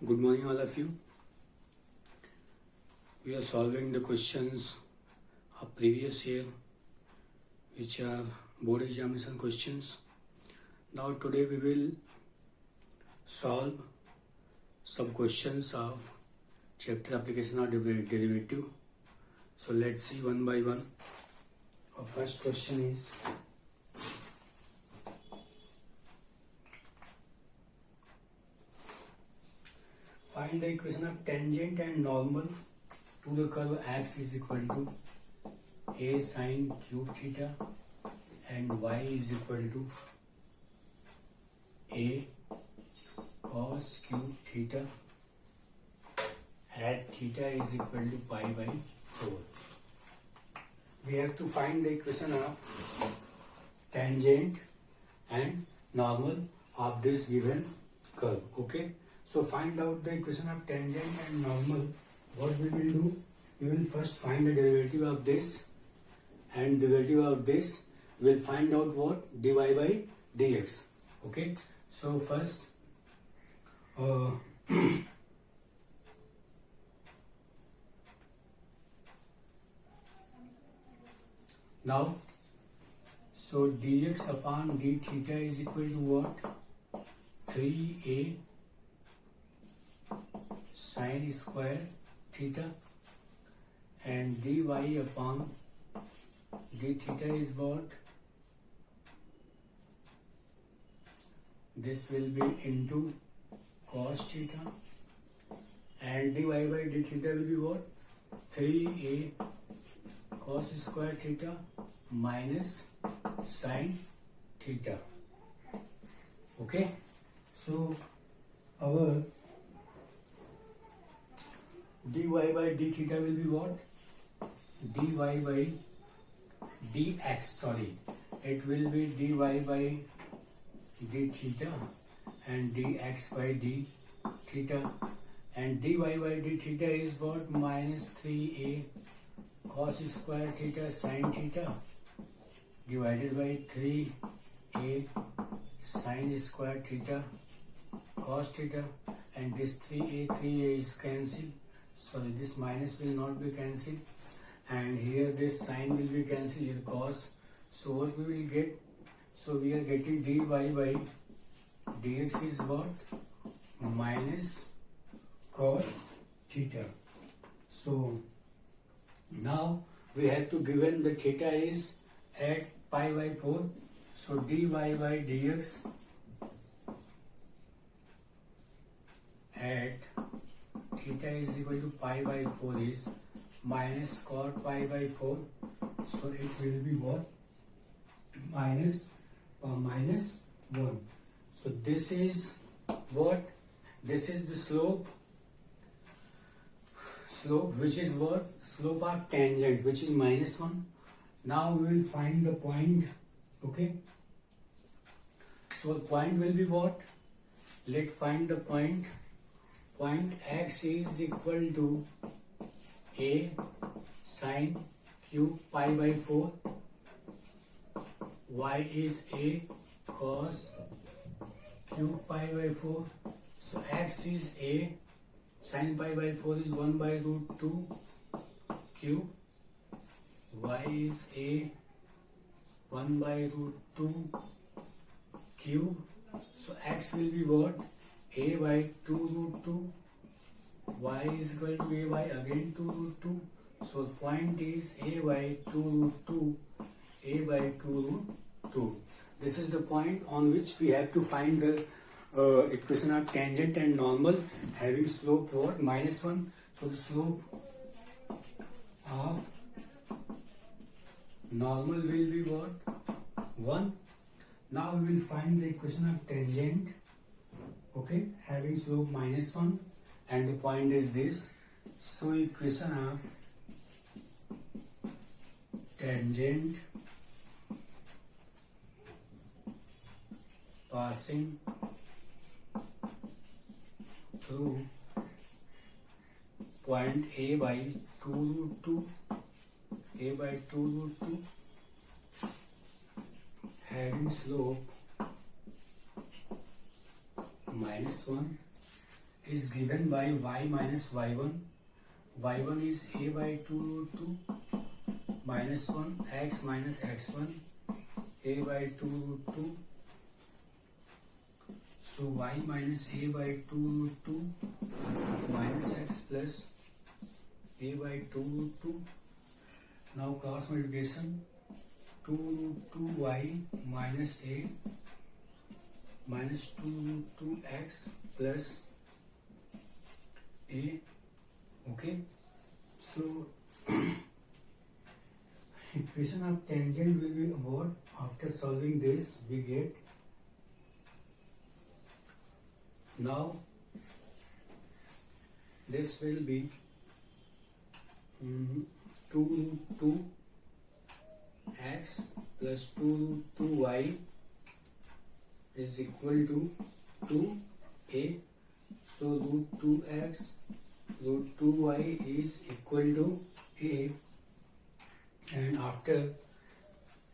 Good morning, all of you. We are solving the questions of previous year, which are board examination questions. Now, today we will solve some questions of chapter application of derivative. So, let's see one by one. Our first question is find the equation of tangent and normal to the curve x is equal to a sine cube theta and y is equal to a cos cube theta at theta is equal to pi by 4. We have to find the equation of tangent and normal of this given curve. Okay, so find out the equation of tangent and normal. What we will do, we will first find the derivative of this and derivative of this. We will find out what? Dy by dx. Okay, so first now, so dx upon d theta is equal to what? 3a sine square theta, and dy upon d theta is what? This will be into cos theta, and dy by d theta will be what? 3a cos square theta minus sine theta. Okay, so our dy by d theta will be what? Dy by dx, sorry, it will be dy by d theta and dx by d theta, and dy by d theta is what? Minus 3a cos square theta sin theta divided by 3a sin square theta cos theta, and this 3a is cancelled. Sorry, this minus will not be cancelled, and here this sine will be cancelled, here cos. So what we will get? So we are getting dy by dx is what? Minus cos theta. So now we have to given the theta is at pi by 4. So dy by dx at theta is equal to pi by 4 is minus cot pi by 4. So it will be what? Minus 1. So this is what? This is the slope which is what? Slope of tangent, which is minus 1. Now we will find the point. Okay, so point will be what? Let's find the point. Point x is equal to a sine cube pi by 4, y is a cos cube pi by 4. So x is a sine pi by 4 is 1 by root 2 cube, y is a 1 by root 2 cube. So x will be what? A by 2 root 2, y is equal to a by again 2 root 2. So point is a by 2 root 2, a by 2 root 2. This is the point on which we have to find the equation of tangent and normal having slope what? Minus 1. So the slope of normal will be what? 1. Now we will find the equation of tangent, okay, having slope minus 1, and the point is this. So equation of tangent passing through point a by 2 root 2, a by 2 root 2 having slope minus 1 is given by y minus y1. y1 is a by 2 root 2 minus 1 x minus x1 a by 2 root 2. So y minus a by 2 root 2 minus x plus a by 2 root 2. Now cross multiplication, 2 root 2y minus a minus 2 root 2x plus a. Okay, so equation of tangent will be what? After solving this we get, now this will be 2 root 2 x plus 2 root 2y is equal to 2a. So root 2x root 2y is equal to a, and after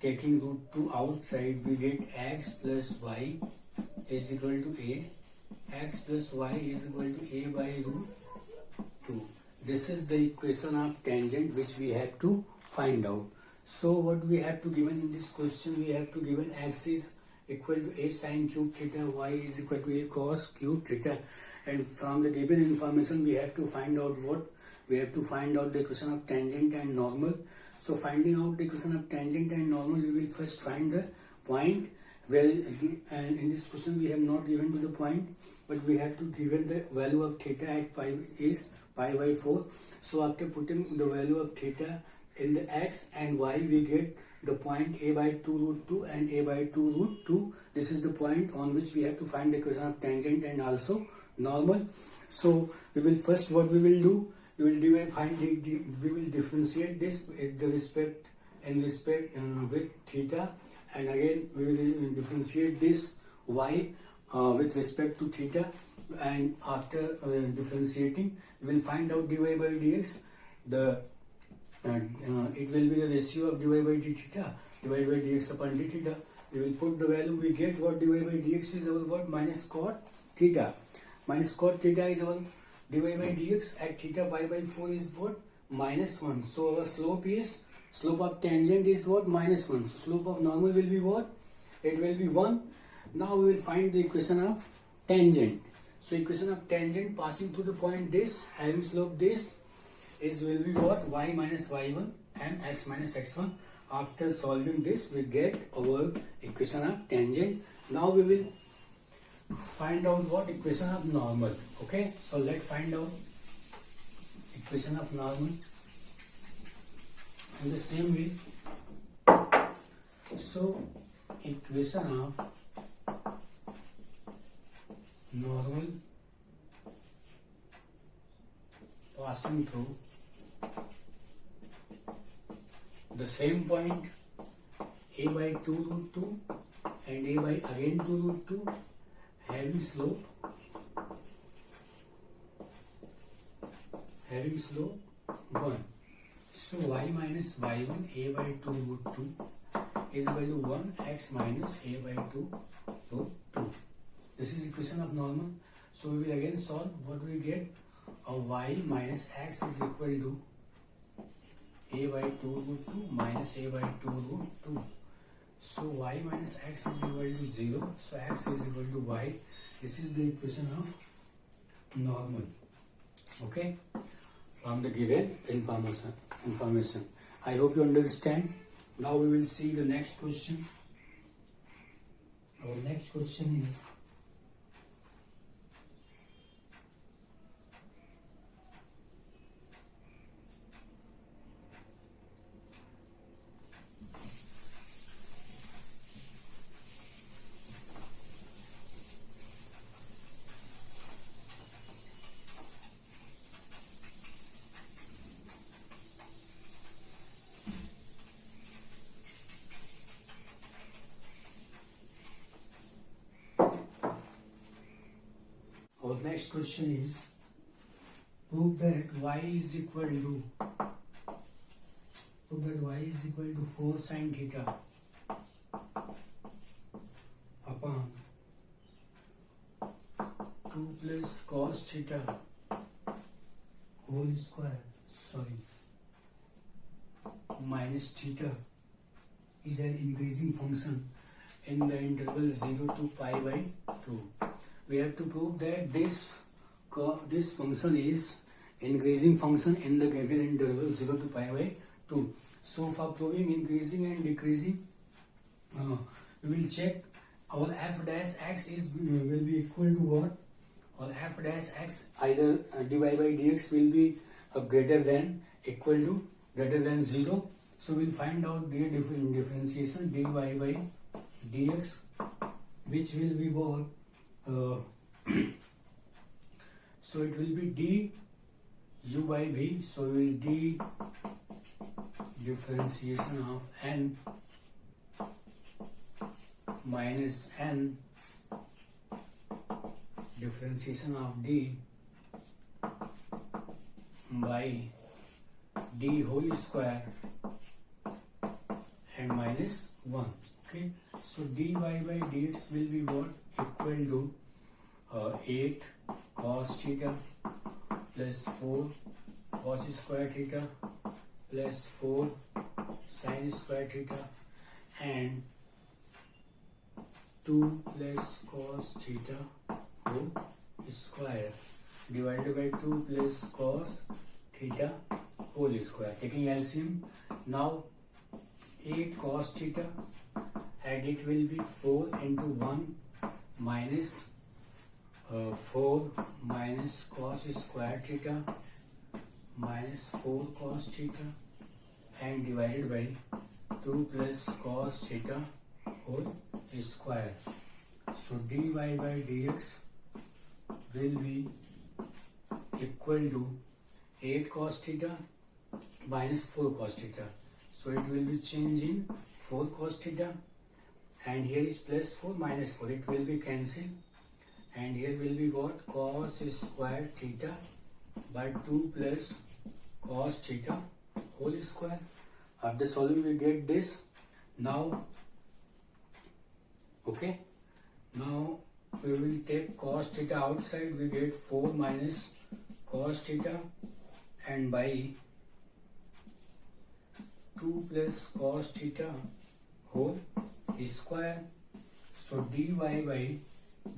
taking root 2 outside we get x plus y is equal to a. X plus y is equal to a by root 2. This is the equation of tangent which we have to find out. So what we have to given in this question, we have to given x is equal to a sin cube theta, y is equal to a cos cube theta, and from the given information we have to find out what? We have to find out the equation of tangent and normal. So finding out the equation of tangent and normal, we will first find the point. Well, and in this question we have not given to the point, but we have to given the value of theta at pi is pi by 4. So after putting the value of theta in the x and y, we get the point a by 2 root 2 and a by 2 root 2. This is the point on which we have to find the equation of tangent and also normal. So we will first, what we will do, we will we will differentiate this with respect with theta, and again we will differentiate this y with respect to theta, and after differentiating we will find out dy by dx. The it will be the ratio of dy by d theta divided by dx upon d theta. We will put the value, we get what dy by dx is our what? Minus cot theta. Minus cot theta is our dy by dx at theta pi by 4 is what? Minus 1. So our slope of tangent is what? Minus 1. So slope of normal will be what? It will be 1. Now we will find the equation of tangent. So equation of tangent passing through the point this, having slope this, is will be what? Y minus y1 and x minus x1. After solving this we get our equation of tangent. Now we will find out what? Equation of normal. Okay, so let's find out equation of normal in the same way. So equation of normal passing through the same point a by 2 root 2 and a by again 2 root 2, having slope 1. So y minus y1 a by 2 root 2 is equal to 1 x minus a by 2 root 2. This is equation of normal. So we will again solve. What we get? Y minus x is equal to a by 2 root 2 minus a by 2 root 2. So y minus x is equal to 0. So x is equal to y. This is the equation of normal. Okay, from the given information. I hope you understand. Now we will see the next question. Our next question is, our next question is, prove that y is equal to 4 sin theta upon 2 plus cos theta whole square, minus theta is an increasing function in the interval 0 to pi by 2. We have to prove that this function is increasing function in the given interval 0 to pi by 2. So for proving increasing and decreasing, we will check our f dash x will be equal to what? Or f dash x either dy by dx will be greater than, equal to, greater than 0. So we'll find out the differentiation dy by dx, which will be what? So it will be d u by v. So we will d differentiation of n minus n differentiation of d by d whole square and minus 1. Okay, so dy by dx will be what? Equal to 8 cos theta plus 4 cos square theta plus 4 sin square theta and 2 plus cos theta whole square divided by 2 plus cos theta whole square. Taking LCM, now 8 cos theta and it will be 4 into 1 minus 4 minus cos square theta minus 4 cos theta and divided by 2 plus cos theta whole square. So dy by dx will be equal to 8 cos theta minus 4 cos theta. So it will be changed in 4 cos theta, and here is plus 4 minus 4, it will be cancelled, and here will be what? Cos square theta by 2 plus cos theta whole square. After solving we get this. Now okay, now we will take cos theta outside, we get 4 minus cos theta and by 2 plus cos theta whole square. So dy by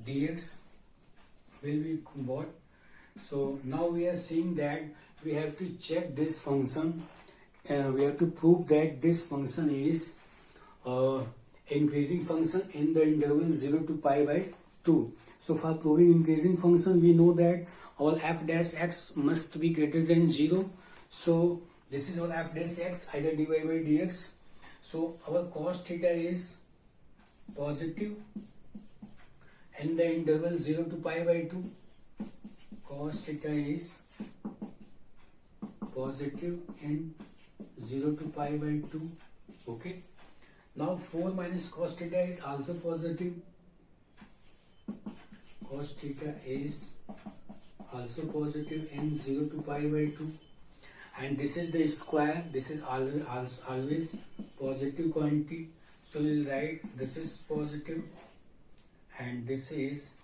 dx will be what? So now we are seeing that we have to check this function, and we have to prove that this function is increasing function in the interval 0 to pi by 2. So for proving increasing function, we know that our f dash x must be greater than 0. So this is our f dash x, either dy by dx. So our cos theta is positive in the interval 0 to pi by 2. Cos theta is positive in 0 to pi by 2. Okay. Now 4 minus cos theta is also positive. Cos theta is also positive in 0 to pi by 2. And this is the square. This is always positive quantity. So we'll write this is positive and this is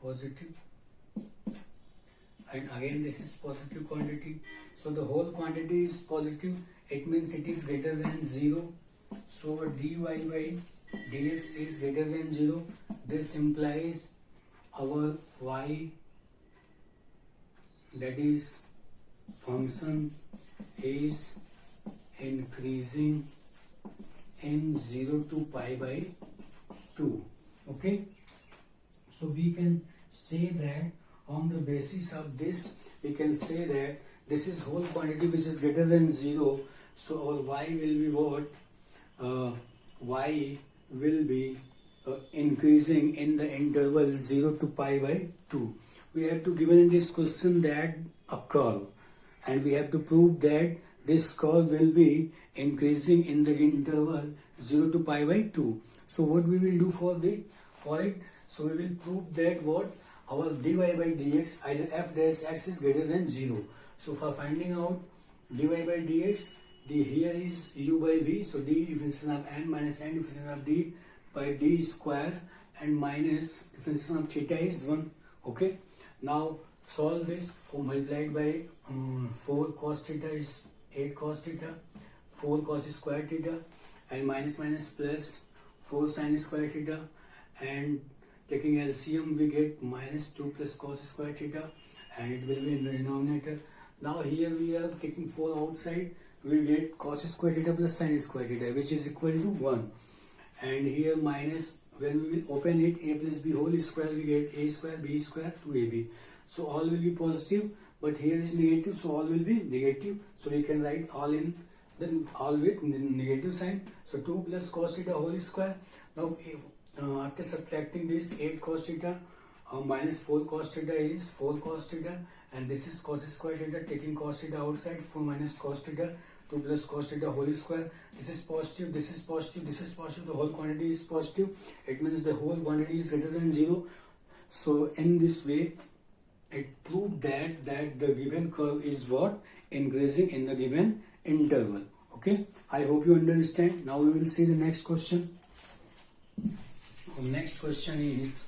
positive, and again this is positive quantity. So the whole quantity is positive, it means it is greater than 0. So dy by dx is greater than 0. This implies our y, that is function, is increasing in 0 to pi by 2. Okay, so we can say that on the basis of this, we can say that this is whole quantity which is greater than 0. So our y will be what? Y will be increasing in the interval 0 to pi by 2. We have to given in this question that a curve, and we have to prove that this curve will be increasing in the interval 0 to pi by 2. So what we will do for it? So we will prove that what? Our dy by dx, either f dash x is greater than 0. So for finding out dy by dx, here is u by v. So d differentiation of n minus n differentiation of d by d square and minus differentiation of theta is 1. Okay, now solve this. For multiplied by 4 cos theta is 8 cos theta, 4 cos square theta, and minus minus plus 4 sin square theta, and taking LCM we get minus 2 plus cos square theta, and it will be in the denominator. Now here we are taking 4 outside, we get cos square theta plus sin square theta, which is equal to 1. And here minus, when we will open it, a plus b whole square, we get a square b square to ab. So all will be positive, but here is negative, so all will be negative. So we can write all in, then all with negative sign. So 2 plus cos theta whole square. Now if, after subtracting this 8 cos theta minus 4 cos theta is 4 cos theta, and this is cos square theta, taking cos theta outside, 4 minus cos theta, 2 plus cos theta whole square. This is positive, this is positive, this is positive, the whole quantity is positive. It means the whole quantity is greater than 0. So in this way, it proved that the given curve is what? Increasing in the given interval. Okay, I hope you understand. Now we will see the next question. The next question is,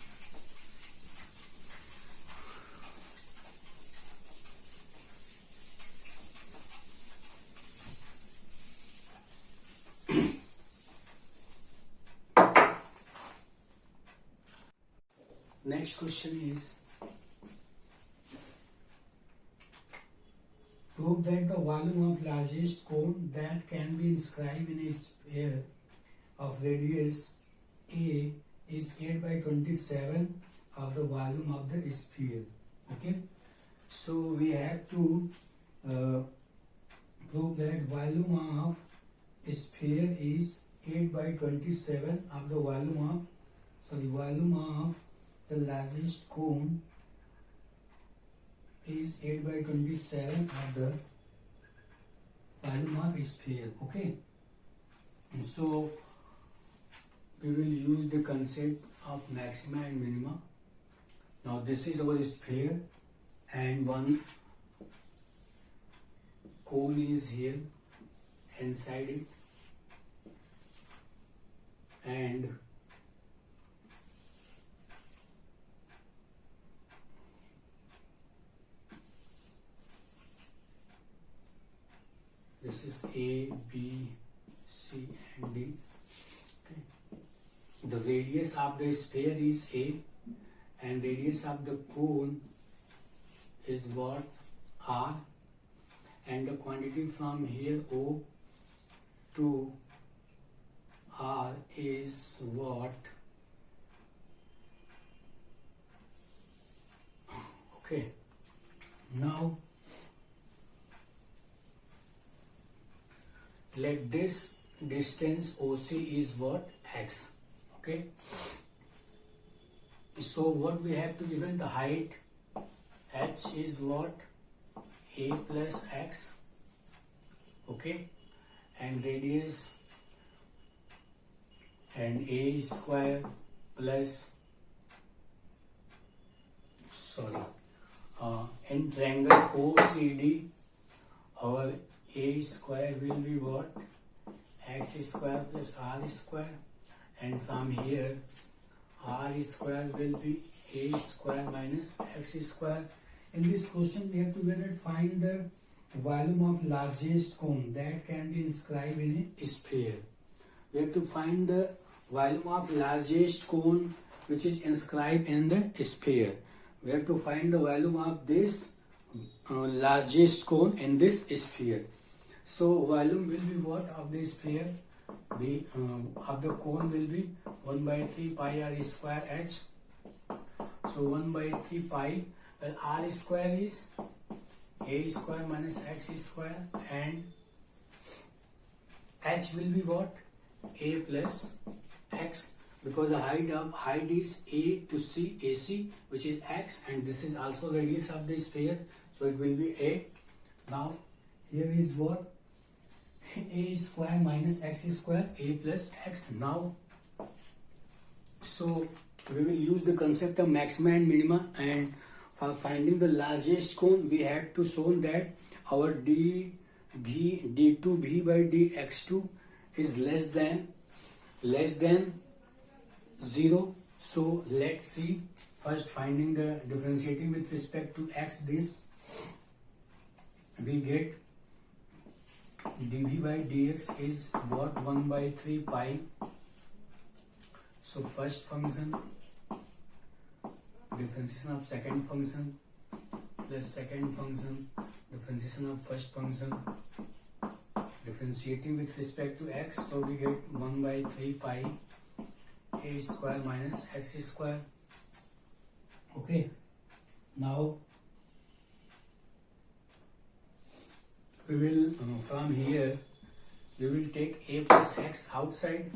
prove that the volume of largest cone that can be inscribed in a sphere of radius A is 8 by 27 of the volume of the sphere. Okay, so we have to prove that volume of sphere is 8 by 27 of the volume of the largest cone is 8 by 27 of the volume of sphere. Okay, and so we will use the concept of maxima and minima. Now this is our sphere, and one cone is here inside it, and this is A, B, C and D. Okay. The radius of the sphere is A, and radius of the cone is what? R, and the quantity from here O to R is what? Okay, now let this distance OC is what? X. Okay, so what we have to given, the height H is what? A plus X. Okay, and radius and A square plus in triangle OCD, our A square will be what? X square plus R square, and from here R square will be A square minus X square. In this question we have to find the volume of largest cone that can be inscribed in a sphere. We have to find the volume of largest cone which is inscribed in the sphere. We have to find the volume of this largest cone in this sphere. So volume will be what of the sphere? The of the cone will be 1 by 3 pi r square h. So 1 by 3 pi, well, r square is a square minus x square, and h will be what? A plus x, because the height is a to c, AC, which is x, and this is also radius of the sphere, so it will be a. Now here is what? A square minus x square, a plus x. Now, so we will use the concept of maxima and minima, and for finding the largest cone we have to show that our d2 b by dx2 is less than 0, So let's see. First, finding the differentiating with respect to x, this we get dv by dx is what, 1 by 3 pi. So first function differentiation of second function plus second function differentiation of first function differentiating with respect to x. So we get 1 by 3 pi a square minus x square. Okay, now we will from here we will take a plus x outside,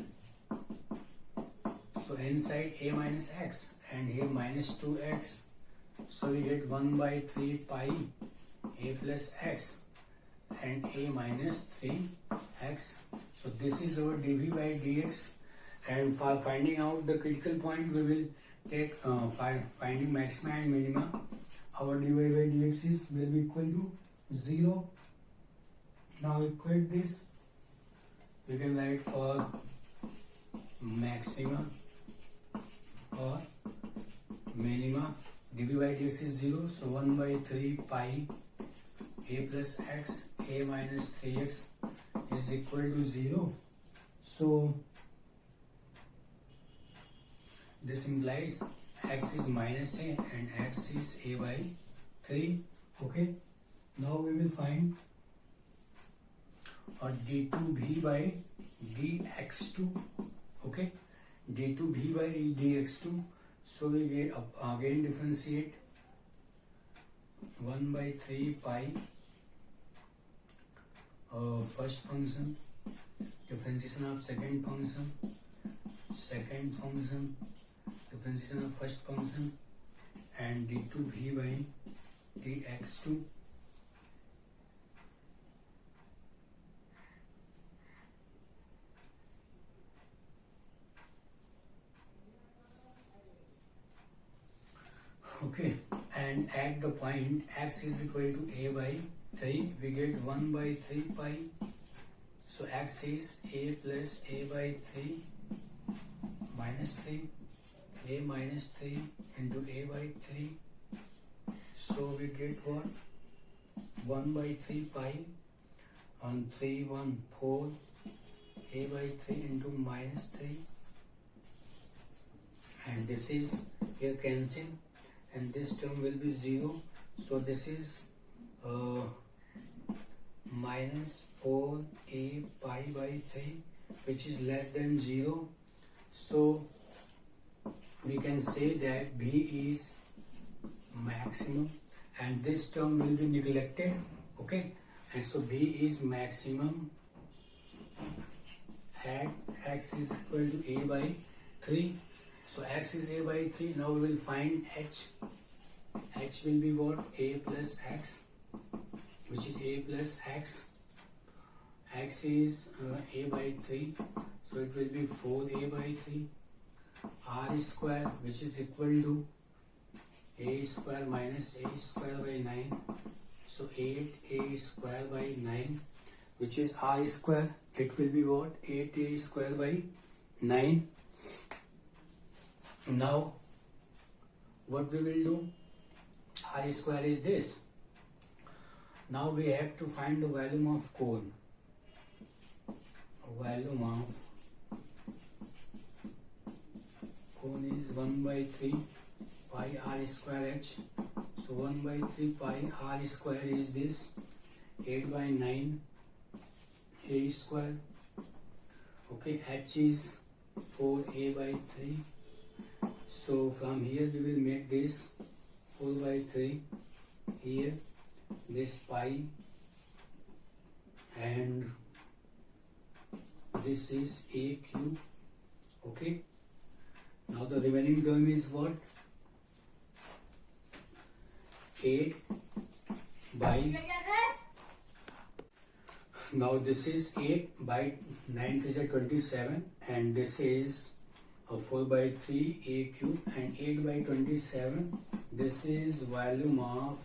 so inside a minus x, and here minus 2x, so we get 1 by 3 pi a plus x and a minus 3x. So this is our dv by dx, and for finding out the critical point we will take finding maxima and minima. Our dy by dx will be equal to 0. Now equate this, we can write for maxima or minima. dv by dx is 0, so 1 by 3 pi a plus x a minus 3x is equal to 0. So this implies x is minus a and x is a by 3. Okay, now we will find d2v by dx2. Okay, d2v by dx2. So we get again differentiate 1 by 3 pi first function differentiation of second function differentiation of first function and d2v by dx2. Okay, and at the point x is equal to a by 3, we get 1 by 3 pi. So x is a plus a by 3 minus 3, a minus 3 into a by 3. So we get what? 1 by 3 pi on 3, 1, 4, a by 3 into minus 3. And this is here cancel, and this term will be 0. So this is minus 4a pi by 3, which is less than 0. So we can say that b is maximum, and this term will be neglected. Okay, and so b is maximum at x is equal to a by 3. So x is a by 3. Now we will find h. H will be what? A plus x, which is a plus x. X is a by 3, so it will be 4a by 3. R square, which is equal to a square minus a square by 9. So 8a square by 9, which is r square. It will be what? 8a square by 9. Now what we will do? R square is this. Now we have to find the volume of cone. Volume of cone is 1 by 3 pi r square h. So 1 by 3 pi r square is this, 8 by 9 a square. Okay, h is 4a by 3. So from here we will make this 4 by 3 here, this pi, and this is a cube. Okay, now the remaining term is what? 8 by, now this is 8 by 9 is 27, and this is 4 by 3 a cube, and 8 by 27, this is volume of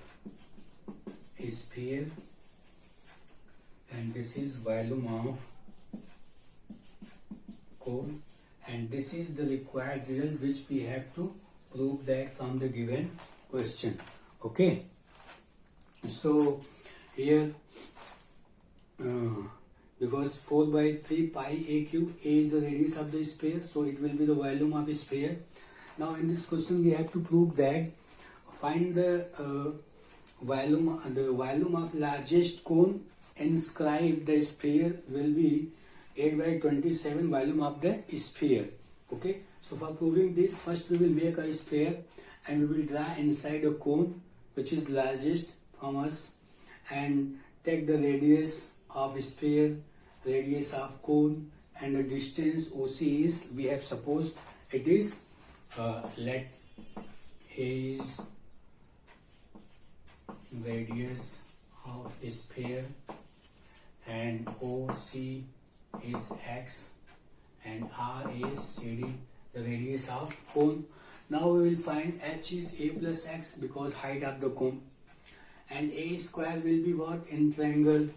a sphere, and this is volume of cone, and this is the required result which we have to prove that from the given question. Okay, so here because 4 by 3 pi a cube, a is the radius of the sphere, so it will be the volume of a sphere. Now in this question we have to prove that find the volume of largest cone inscribed the sphere will be 8 by 27 volume of the sphere. Okay, so for proving this, first we will make a sphere and we will draw inside a cone which is largest from us, and take the radius of sphere, radius of cone, and the distance OC is, we have supposed it is let A is radius of sphere and OC is x and R is CD, the radius of cone. Now we will find h is a plus x because height of the cone, and a square will be what? In triangle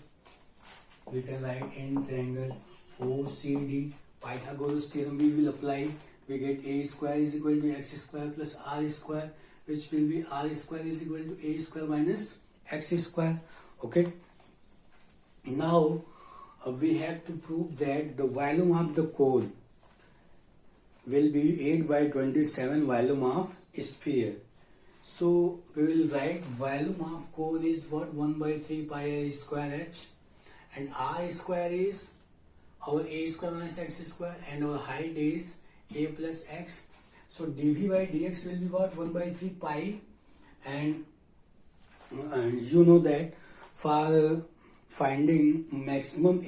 we can write in triangle OCD. Pythagoras theorem we will apply. We get a square is equal to x square plus r square, which will be r square is equal to a square minus x square. Okay, now we have to prove that the volume of the cone will be 8 by 27 volume of sphere. So we will write volume of cone is what? 1 by 3 pi r square h, and r square is our a square minus x square, and our height is a plus x. So dv by dx will be what? 1 by 3 pi, and you know that for finding maximum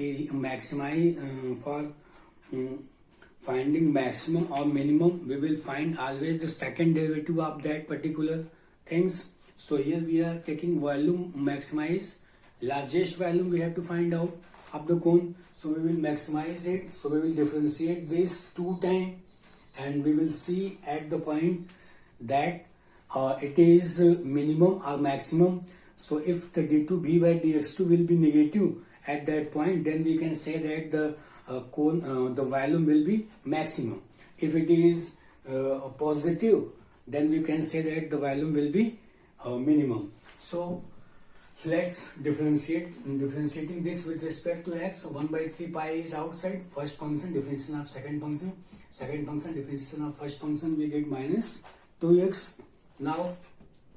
finding maximum or minimum, we will find always the second derivative of that particular things. So here we are taking volume maximize, largest volume we have to find out of the cone, so we will maximize it. So we will differentiate this 2 times, and we will see at the point that it is minimum or maximum. So if the d2b by dx2 will be negative at that point, then we can say that the cone the volume will be maximum. If it is positive, then we can say that the volume will be minimum. So let's differentiating this with respect to x. So 1 by 3 pi is outside, first function, differentiation of second function, differentiation of first function, we get minus 2x. Now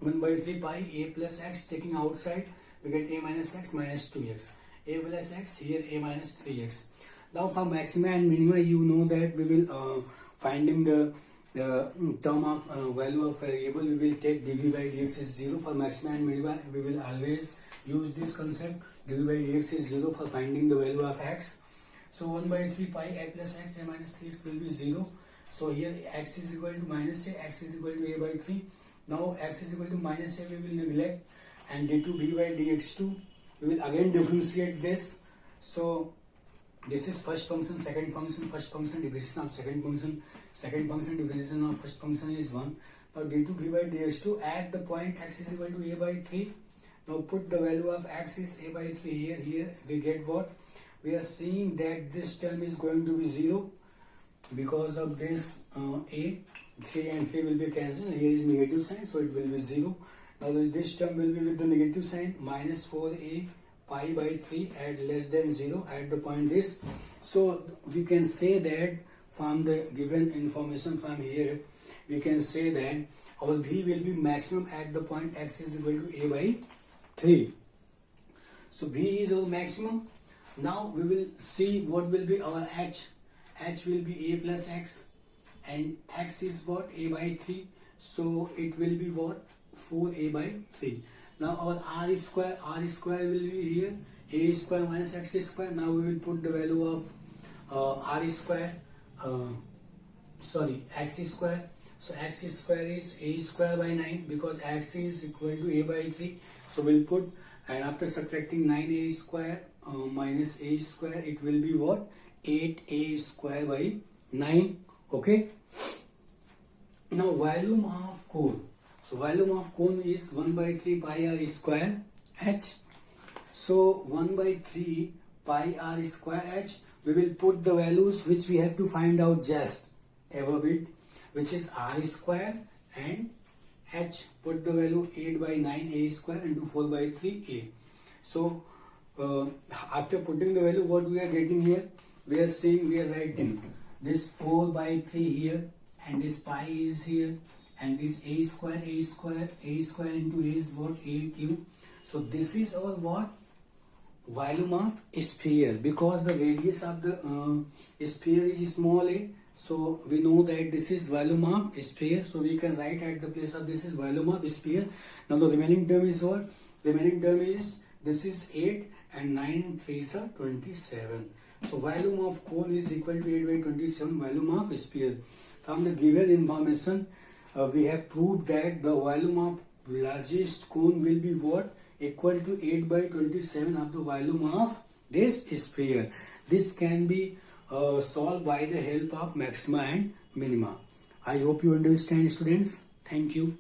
1 by 3 pi a plus x, taking outside we get a minus x minus 2x, a plus x, here a minus 3x. Now for maxima and minima, you know that we will finding the term of value of variable, we will take dv by dx is 0. For maxima and minima, we will always use this concept, dv by dx is 0 for finding the value of x. So 1 by 3 pi a plus x, a minus 3x will be 0. So here x is equal to minus a, x is equal to a by 3. Now x is equal to minus a we will neglect, and d2b by dx2 we will again differentiate this. So this is first function, second function, first function, differentiation of second function, differentiation of first function is 1. Now d2b by dx2 at the point x is equal to a by 3. Now put the value of x is a by 3 here. Here we get what? We are seeing that this term is going to be 0 because of this a. 3 and 3 will be cancelled. Here is negative sign, so it will be 0. Now this term will be with the negative sign, minus 4a pi by 3 at less than 0 at the point this. So we can say that from the given information from here, we can say that our v will be maximum at the point x is equal to a by 3. So v is our maximum. Now we will see what will be our h. H will be a plus x, and x is what? A by 3. So it will be what? 4a by 3. Now our r square will be here, a square minus x square. Now we will put the value of r square, x square. So x square is a square by 9 because x is equal to a by 3. So we'll put, and after subtracting 9a square minus a square, it will be what? 8a square by 9. Okay. Now volume of cone. So volume of cone is 1 by 3 pi r square h. So 1 by 3 pi r square h, we will put the values which we have to find out just. above it, which is r square, and h, put the value 8 by 9 a square into 4 by 3 a. So after putting the value, what we are getting here, we are saying, we are writing this 4 by 3 here, and this pi is here, and this a square into a is what, a cube. So this is our what, volume of sphere, because the radius of the sphere is small a. So we know that this is volume of sphere. So we can write at the place of this is volume of sphere. Now the remaining term is what? Remaining term is, this is 8 and 9 3s are 27. So volume of cone is equal to 8 by 27 volume of sphere. From the given information, we have proved that the volume of largest cone will be what? Equal to 8 by 27 of the volume of this sphere. This can be solved by the help of maxima and minima. I hope you understand, students. Thank you.